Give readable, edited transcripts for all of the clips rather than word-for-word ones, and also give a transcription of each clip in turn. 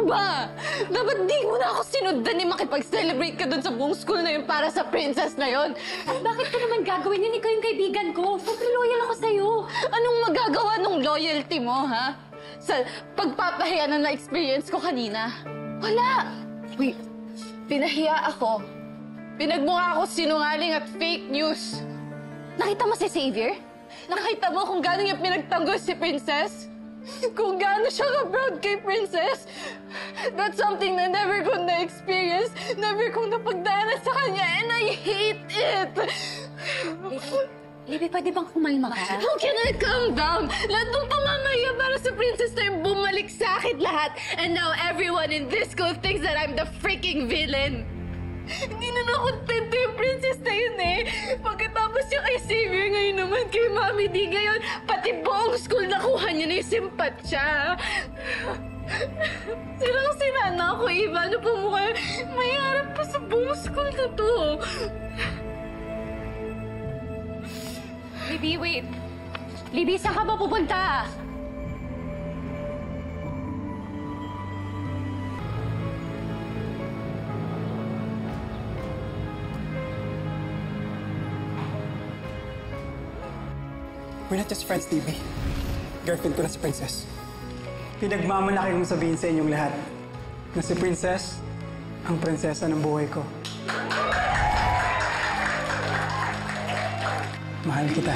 ba? Dapat di mo na ako sinundan ni makipag-celebrate ka dun sa buong school na yun para sa princess na yun. Bakit ko naman gagawin yun? Ikaw yung kaibigan ko. Sobrang loyal ako sa'yo. Anong magagawa ng loyalty mo, ha? Sa pagpapahiya na na-experience ko kanina. Wala! Wait, pinahiya ako. Pinagmukha ako sinungaling at fake news. Nakita mo si Xavier? Nakita mo kung gaano niya pinagtanggol si Princess? Kung gaano siya ka-proud kay Princess? That's something na never kong na-experience, never kong napagdaanan sa kanya, and I hate it! Libby, pwede bang kumalma ka? How can I calm down? Lahat ng pamamaya para sa princess na yung bumalik sa akin lahat. And now everyone in this school thinks that I'm the freaking villain. Hindi na nakontento yung princess na yun eh. Pagkatapos yung kay Xavier, ngayon naman kay Mami D, ngayon pati buong school nakuha niya na yung simpatsya. Sirang-sira na ako, Eva. Ano pa mukha? May harap pa sa buong school na to. Libby, wait. Libby, saan ka ba pupunta? We're not just friends, Libby. Girlfriend ko na si Princess. Pinagmamalaki kong sabihin sa inyong lahat na si Princess ang prinsesa ng buhay ko. Mahal kita.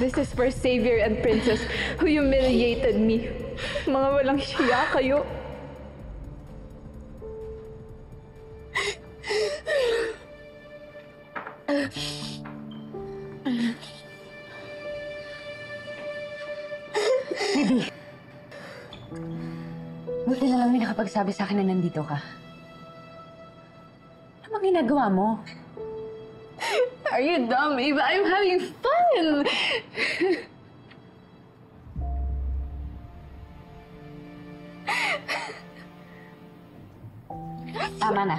This is for Xavier and Princess who humiliated me. Mga walang siya kayo. Buti na lang may nakapagsabi sa akin na nandito ka. Ano bang ginagawa mo? Are you dumb, Eva? I'm having fun! Tama na.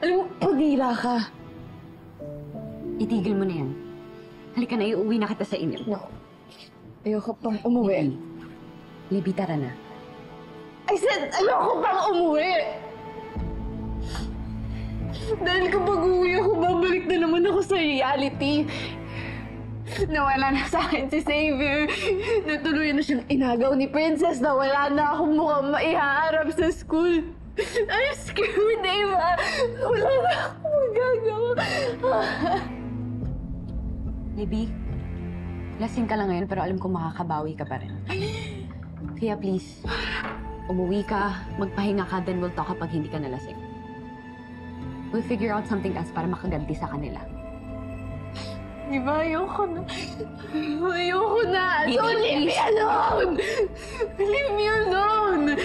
Alam mo, pagila ka. Itigil mo na yan. Halika na, iuwi na kita sa inyo. No. Ayoko pang umuwi. Libby, tara na. I said, ayoko pang umuwi! Dahil kapag uwi ako, babalik na naman ako sa reality. Nawala na sa akin si Xavier. Natuluyan na siyang inagaw ni Princess. Nawala na akong mukhang maihaharap sa school. I'm scared, Eva. Wala na akong magagawa. Libby, lasing ka lang ngayon pero alam ko makakabawi ka pa rin. Kaya please, umuwi ka, magpahinga ka, then we'll talk kapag hindi ka nalasing. We'll figure out something else para makaganti sa kanila. Diba, ayoko na. Ayoko na. Libby, Don't leave me alone! Leave me alone!